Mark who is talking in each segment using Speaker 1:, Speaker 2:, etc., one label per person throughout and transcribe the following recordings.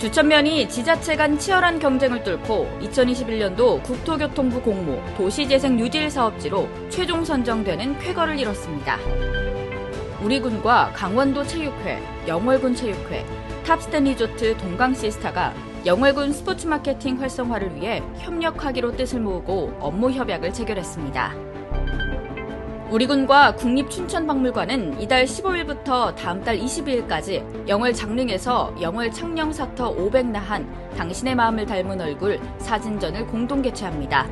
Speaker 1: 주천면이 지자체 간 치열한 경쟁을 뚫고 2021년도 국토교통부 공모 도시재생 뉴딜 사업지로 최종 선정되는 쾌거를 이뤘습니다. 우리군과 강원도 체육회, 영월군 체육회, 탑스텐 리조트 동강시스타가 영월군 스포츠 마케팅 활성화를 위해 협력하기로 뜻을 모으고 업무 협약을 체결했습니다. 우리군과 국립춘천박물관은 이달 15일부터 다음 달 22일까지 영월 장릉에서 영월 창녕사터 500나한 당신의 마음을 닮은 얼굴 사진전을 공동 개최합니다.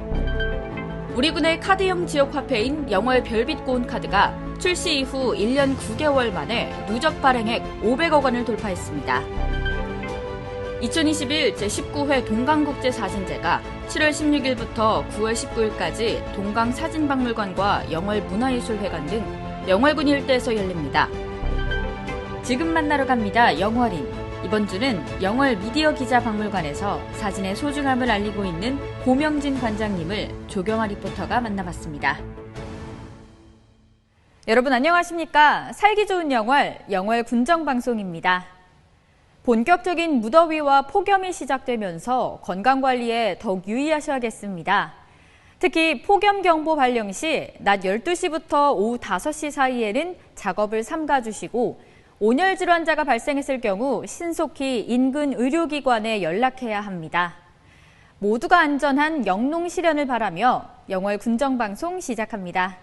Speaker 1: 우리군의 카드형 지역화폐인 영월 별빛 고운카드가 출시 이후 1년 9개월 만에 누적 발행액 500억 원을 돌파했습니다. 2021 제19회 동강국제사진제가 7월 16일부터 9월 19일까지 동강사진박물관과 영월문화예술회관 등 영월군 일대에서 열립니다. 지금 만나러 갑니다. 영월인. 이번 주는 영월 미디어 기자박물관에서 사진의 소중함을 알리고 있는 고명진 관장님을 조경아 리포터가 만나봤습니다. 여러분 안녕하십니까? 살기 좋은 영월, 영월 군정방송입니다. 본격적인 무더위와 폭염이 시작되면서 건강관리에 더욱 유의하셔야겠습니다. 특히 폭염경보 발령 시 낮 12시부터 오후 5시 사이에는 작업을 삼가주시고 온열 질환자가 발생했을 경우 신속히 인근 의료기관에 연락해야 합니다. 모두가 안전한 영농 실현을 바라며 영월 군정방송 시작합니다.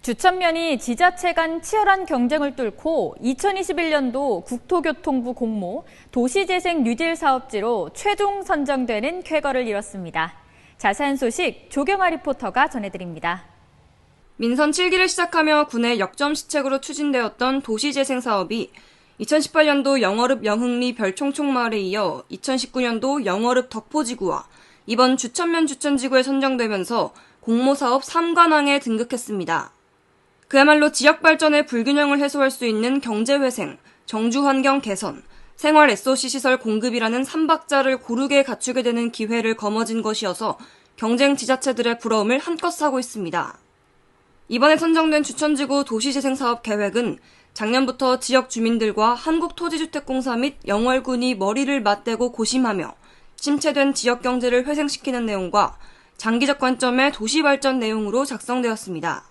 Speaker 1: 주천면이 지자체 간 치열한 경쟁을 뚫고 2021년도 국토교통부 공모 도시재생 뉴딜 사업지로 최종 선정되는 쾌거를 이뤘습니다. 자세한 소식 조경아 리포터가 전해드립니다.
Speaker 2: 민선 7기를 시작하며 군의 역점시책으로 추진되었던 도시재생 사업이 2018년도 영월읍 영흥리 별총총마을에 이어 2019년도 영월읍 덕포지구와 이번 주천면 주천지구에 선정되면서 공모사업 3관왕에 등극했습니다. 그야말로 지역 발전의 불균형을 해소할 수 있는 경제회생, 정주환경 개선, 생활 SOC 시설 공급이라는 3박자를 고르게 갖추게 되는 기회를 거머쥔 것이어서 경쟁 지자체들의 부러움을 한껏 사고 있습니다. 이번에 선정된 주천지구 도시재생사업 계획은 작년부터 지역 주민들과 한국토지주택공사 및 영월군이 머리를 맞대고 고심하며 침체된 지역 경제를 회생시키는 내용과 장기적 관점의 도시발전 내용으로 작성되었습니다.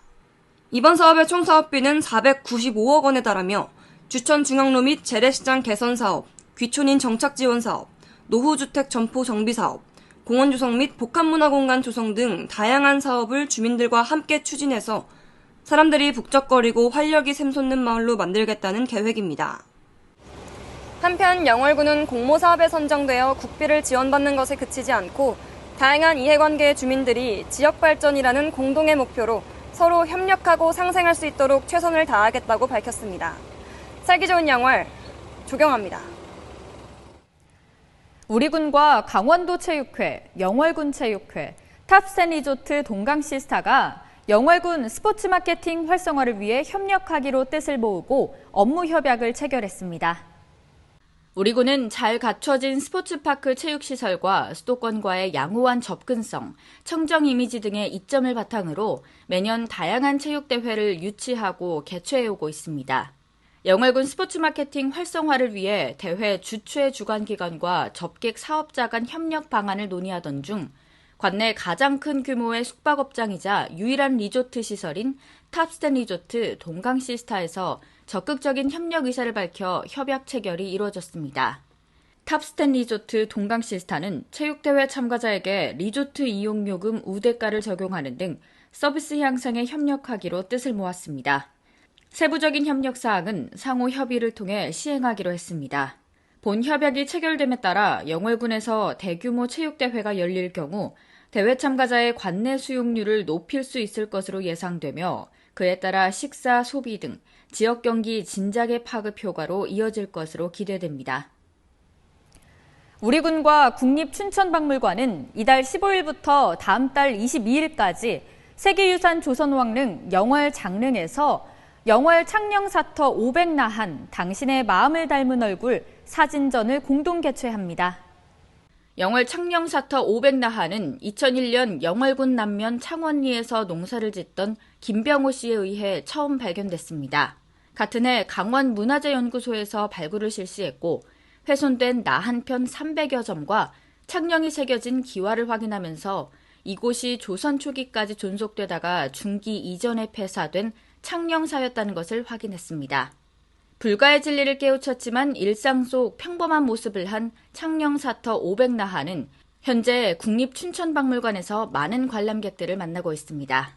Speaker 2: 이번 사업의 총 사업비는 495억 원에 달하며 주천 중앙로 및 재래시장 개선 사업, 귀촌인 정착 지원 사업, 노후주택 점포 정비 사업, 공원 조성 및 복합문화공간 조성 등 다양한 사업을 주민들과 함께 추진해서 사람들이 북적거리고 활력이 샘솟는 마을로 만들겠다는 계획입니다. 한편 영월군은 공모사업에 선정되어 국비를 지원받는 것에 그치지 않고 다양한 이해관계의 주민들이 지역발전이라는 공동의 목표로 서로 협력하고 상생할 수 있도록 최선을 다하겠다고 밝혔습니다. 살기 좋은 영월, 조경아입니다.
Speaker 1: 우리군과 강원도 체육회, 영월군 체육회, 탑스텐 리조트 동강시스타가 영월군 스포츠 마케팅 활성화를 위해 협력하기로 뜻을 모으고 업무 협약을 체결했습니다. 우리군은 잘 갖춰진 스포츠파크 체육시설과 수도권과의 양호한 접근성, 청정 이미지 등의 이점을 바탕으로 매년 다양한 체육대회를 유치하고 개최해오고 있습니다. 영월군 스포츠 마케팅 활성화를 위해 대회 주최 주관기관과 접객 사업자 간 협력 방안을 논의하던 중 관내 가장 큰 규모의 숙박업장이자 유일한 리조트 시설인 탑스텐 리조트 동강시스타에서 적극적인 협력 의사를 밝혀 협약 체결이 이루어졌습니다. 탑스텐 리조트 동강시스타는 체육대회 참가자에게 리조트 이용요금 우대가를 적용하는 등 서비스 향상에 협력하기로 뜻을 모았습니다. 세부적인 협력 사항은 상호 협의를 통해 시행하기로 했습니다. 본 협약이 체결됨에 따라 영월군에서 대규모 체육대회가 열릴 경우 대회 참가자의 관내 수용률을 높일 수 있을 것으로 예상되며 그에 따라 식사, 소비 등 지역 경기 진작의 파급 효과로 이어질 것으로 기대됩니다. 우리군과 국립춘천박물관은 이달 15일부터 다음 달 22일까지 세계유산 조선왕릉 영월 장릉에서 영월 창녕사터 500나한 당신의 마음을 닮은 얼굴 사진전을 공동 개최합니다. 영월 창녕사터 500나하는 2001년 영월군 남면 창원리에서 농사를 짓던 김병호 씨에 의해 처음 발견됐습니다. 같은 해 강원문화재연구소에서 발굴을 실시했고 훼손된 나 한 편 300여 점과 창녕이 새겨진 기와를 확인하면서 이곳이 조선 초기까지 존속되다가 중기 이전에 폐사된 창녕사였다는 것을 확인했습니다. 불가의 진리를 깨우쳤지만 일상 속 평범한 모습을 한 창녕사터 500나하는 현재 국립춘천박물관에서 많은 관람객들을 만나고 있습니다.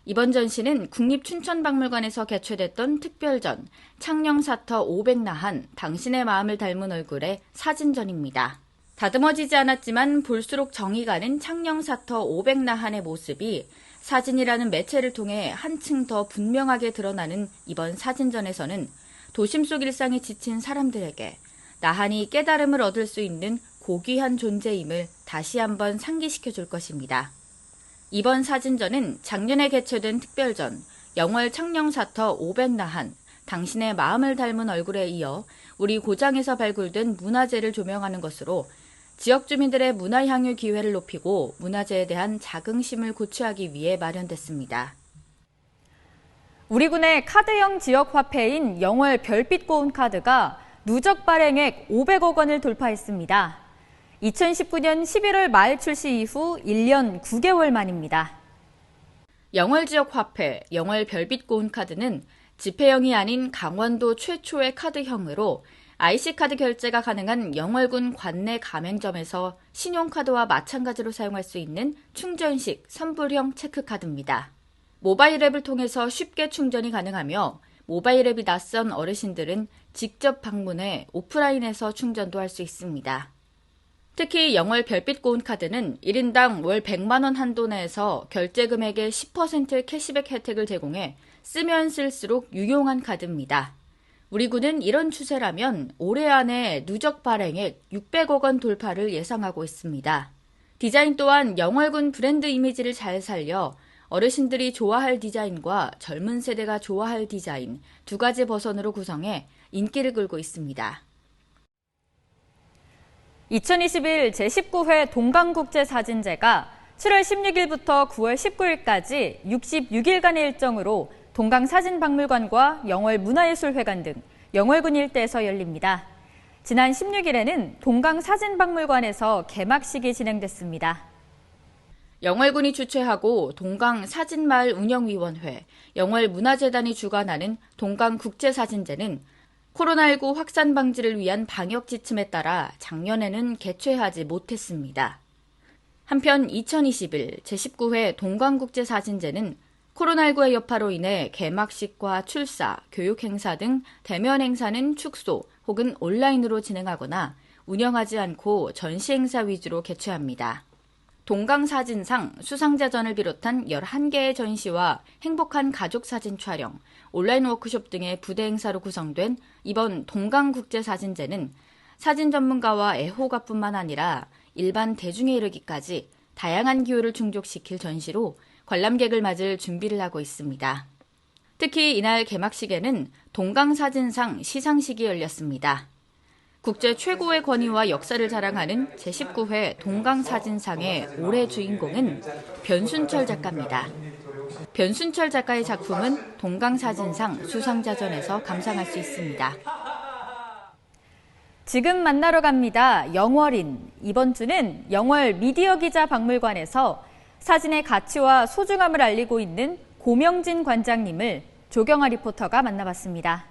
Speaker 1: 이번 전시는 국립춘천박물관에서 개최됐던 특별전 창녕사터 500나한 당신의 마음을 닮은 얼굴의 사진전입니다. 다듬어지지 않았지만 볼수록 정이 가는 창녕사터 500나한의 모습이 사진이라는 매체를 통해 한층 더 분명하게 드러나는 이번 사진전에서는 도심 속 일상에 지친 사람들에게 나한이 깨달음을 얻을 수 있는 고귀한 존재임을 다시 한번 상기시켜 줄 것입니다. 이번 사진전은 작년에 개최된 특별전 영월 창녕사터 500나한 당신의 마음을 닮은 얼굴에 이어 우리 고장에서 발굴된 문화재를 조명하는 것으로 지역 주민들의 문화 향유 기회를 높이고 문화재에 대한 자긍심을 고취하기 위해 마련됐습니다. 우리 군의 카드형 지역 화폐인 영월 별빛 고운 카드가 누적 발행액 500억 원을 돌파했습니다. 2019년 11월 말 출시 이후 1년 9개월 만입니다. 영월 지역 화폐, 영월 별빛 고운 카드는 지폐형이 아닌 강원도 최초의 카드형으로 IC카드 결제가 가능한 영월군 관내 가맹점에서 신용카드와 마찬가지로 사용할 수 있는 충전식 선불형 체크카드입니다. 모바일 앱을 통해서 쉽게 충전이 가능하며 모바일 앱이 낯선 어르신들은 직접 방문해 오프라인에서 충전도 할 수 있습니다. 특히 영월 별빛 고운 카드는 1인당 월 100만 원 한도 내에서 결제 금액의 10% 캐시백 혜택을 제공해 쓰면 쓸수록 유용한 카드입니다. 우리 군은 이런 추세라면 올해 안에 누적 발행액 600억 원 돌파를 예상하고 있습니다. 디자인 또한 영월군 브랜드 이미지를 잘 살려 어르신들이 좋아할 디자인과 젊은 세대가 좋아할 디자인 두 가지 버전으로 구성해 인기를 끌고 있습니다. 2021 제19회 동강국제사진제가 7월 16일부터 9월 19일까지 66일간의 일정으로 동강사진박물관과 영월문화예술회관 등 영월군 일대에서 열립니다. 지난 16일에는 동강사진박물관에서 개막식이 진행됐습니다. 영월군이 주최하고 동강사진마을 운영위원회, 영월문화재단이 주관하는 동강국제사진제는 코로나19 확산 방지를 위한 방역 지침에 따라 작년에는 개최하지 못했습니다. 한편 2021 제19회 동강국제사진제는 코로나19의 여파로 인해 개막식과 출사, 교육행사 등 대면 행사는 축소 혹은 온라인으로 진행하거나 운영하지 않고 전시행사 위주로 개최합니다. 동강사진상 수상자전을 비롯한 11개의 전시와 행복한 가족사진 촬영, 온라인 워크숍 등의 부대 행사로 구성된 이번 동강국제사진제는 사진 전문가와 애호가뿐만 아니라 일반 대중에 이르기까지 다양한 기호를 충족시킬 전시로 관람객을 맞을 준비를 하고 있습니다. 특히 이날 개막식에는 동강사진상 시상식이 열렸습니다. 국제 최고의 권위와 역사를 자랑하는 제19회 동강사진상의 올해 주인공은 변순철 작가입니다. 변순철 작가의 작품은 동강사진상 수상자전에서 감상할 수 있습니다. 지금 만나러 갑니다. 영월인. 이번 주는 영월 미디어 기자 박물관에서 사진의 가치와 소중함을 알리고 있는 고명진 관장님을 조경아 리포터가 만나봤습니다.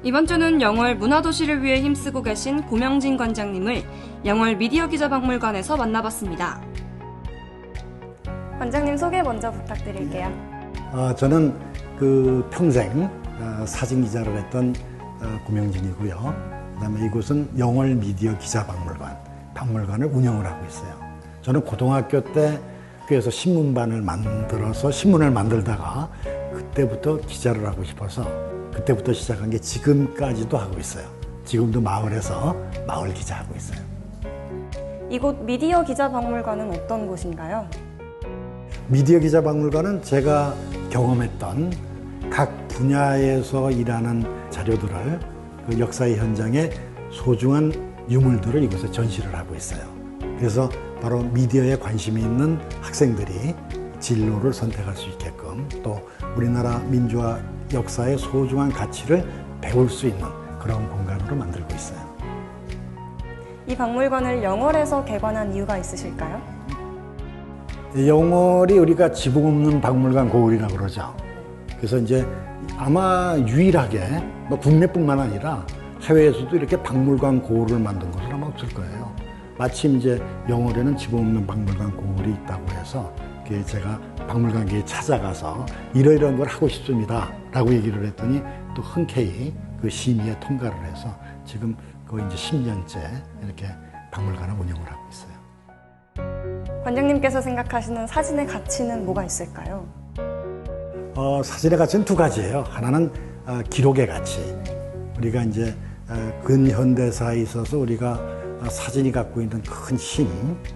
Speaker 2: 이번 주는 영월 문화도시를 위해 힘쓰고 계신 고명진 관장님을 영월 미디어 기자 박물관에서 만나봤습니다.
Speaker 3: 관장님 소개 먼저 부탁드릴게요.
Speaker 4: 저는 평생 사진 기자를 했던 고명진이고요. 그다음에 이곳은 영월 미디어 기자 박물관을 운영을 하고 있어요. 저는 고등학교 때 학교에서 신문반을 만들어서 신문을 만들다가 그때부터 기자를 하고 싶어서 그때부터 시작한 게 지금까지도 하고 있어요. 지금도 마을에서 마을 기자 하고 있어요.
Speaker 3: 이곳 미디어 기자박물관은 어떤 곳인가요?
Speaker 4: 미디어 기자박물관은 제가 경험했던 각 분야에서 일하는 자료들을 그 역사의 현장에 소중한 유물들을 이곳에 전시를 하고 있어요. 그래서 바로 미디어에 관심이 있는 학생들이 진로를 선택할 수 있게끔 또 우리나라 민주화 역사의 소중한 가치를 배울 수 있는 그런 공간으로 만들고 있어요.
Speaker 3: 이 박물관을 영월에서 개관한 이유가 있으실까요?
Speaker 4: 영월이 우리가 지붕 없는 박물관 고을이라고 그러죠. 그래서 이제 아마 유일하게 뭐 국내뿐만 아니라 해외에서도 이렇게 박물관 고을을 만든 곳은 아마 없을 거예요. 마침 이제 영월에는 지붕 없는 박물관 고을이 있다고 해서 제가 박물관계에 찾아가서 이러이러한 걸 하고 싶습니다 라고 얘기를 했더니 또 흔쾌히 그 심의에 통과를 해서 지금 거의 이제 10년째 이렇게 박물관을 운영을 하고 있어요.
Speaker 3: 관장님께서 생각하시는 사진의 가치는 뭐가 있을까요?
Speaker 4: 사진의 가치는 두 가지예요. 하나는 기록의 가치. 우리가 이제 근현대사에 있어서 우리가 사진이 갖고 있는 큰 힘.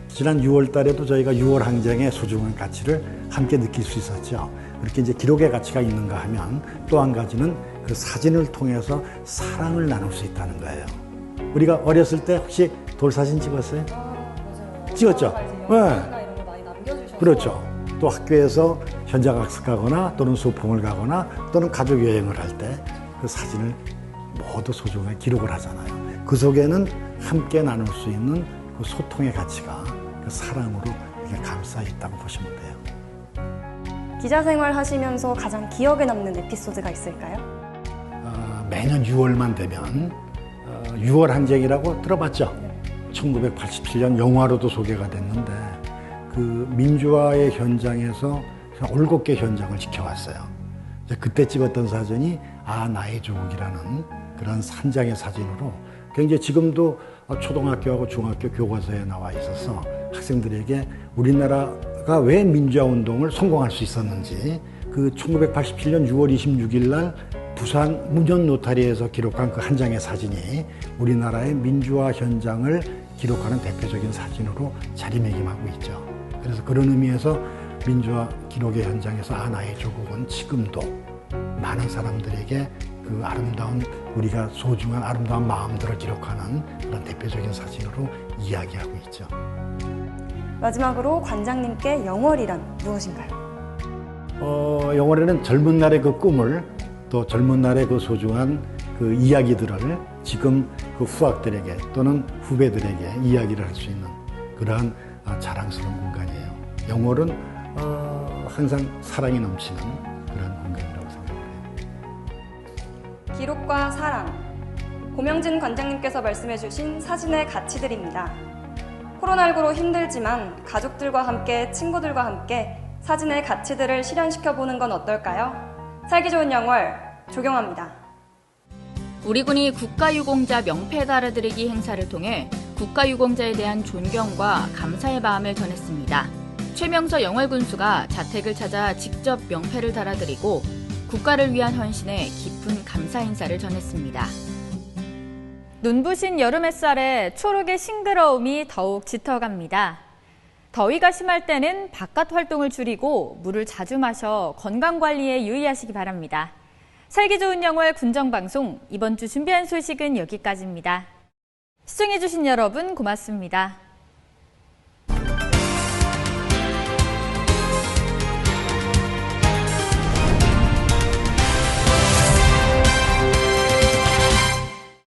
Speaker 4: 지난 6월 달에도 저희가 6월 항쟁의 소중한 가치를 함께 느낄 수 있었죠. 그렇게 이제 기록의 가치가 있는가 하면 또 한 가지는 그 사진을 통해서 사랑을 나눌 수 있다는 거예요. 우리가 어렸을 때 혹시 돌사진 찍었어요? 찍었죠? 네. 그렇죠. 또 학교에서 현장학습 가거나 또는 소풍을 가거나 또는 가족 여행을 할 때 그 사진을 모두 소중하게 기록을 하잖아요. 그 속에는 함께 나눌 수 있는 그 소통의 가치가 그 사랑으로 이렇게 감싸 있다고 보시면 돼요.
Speaker 3: 기자 생활 하시면서 가장 기억에 남는 에피소드가 있을까요?
Speaker 4: 매년 6월만 되면 6월 항쟁이라고 들어봤죠? 1987년 영화로도 소개가 됐는데 그 민주화의 현장에서 올곧게 현장을 지켜왔어요. 그때 찍었던 사진이 나의 조국이라는 그런 한 장의 사진으로 굉장히 지금도 초등학교하고 중학교 교과서에 나와 있어서 학생들에게 우리나라가 왜 민주화 운동을 성공할 수 있었는지 그 1987년 6월 26일 날 부산 문현 노타리에서 기록한 그 한 장의 사진이 우리나라의 민주화 현장을 기록하는 대표적인 사진으로 자리매김하고 있죠. 그래서 그런 의미에서 민주화 기록의 현장에서 나의 조국은 지금도 많은 사람들에게 그 아름다운 우리가 소중한 아름다운 마음들을 기록하는 그런 대표적인 사진으로 이야기하고 있죠.
Speaker 3: 마지막으로 관장님께 영월이란 무엇인가요?
Speaker 4: 영월에는 젊은 날의 그 꿈을 또 젊은 날의 그 소중한 그 이야기들을 지금 그 후학들에게 또는 후배들에게 이야기를 할 수 있는 그러한 자랑스러운 공간이에요. 영월은 항상 사랑이 넘치는 그런 공간이라고 생각을 해요.
Speaker 3: 기록과 사랑. 고명진 관장님께서 말씀해주신 사진의 가치들입니다. 코로나19로 힘들지만 가족들과 함께 친구들과 함께 사진의 가치들을 실현시켜보는 건 어떨까요? 살기 좋은 영월 조경화입니다.
Speaker 1: 우리 군이 국가유공자 명패 달아드리기 행사를 통해 국가유공자에 대한 존경과 감사의 마음을 전했습니다. 최명서 영월군수가 자택을 찾아 직접 명패를 달아드리고 국가를 위한 헌신에 깊은 감사 인사를 전했습니다. 눈부신 여름 햇살에 초록의 싱그러움이 더욱 짙어갑니다. 더위가 심할 때는 바깥 활동을 줄이고 물을 자주 마셔 건강관리에 유의하시기 바랍니다. 살기 좋은 영월 군정방송, 이번 주 준비한 소식은 여기까지입니다. 시청해주신 여러분 고맙습니다.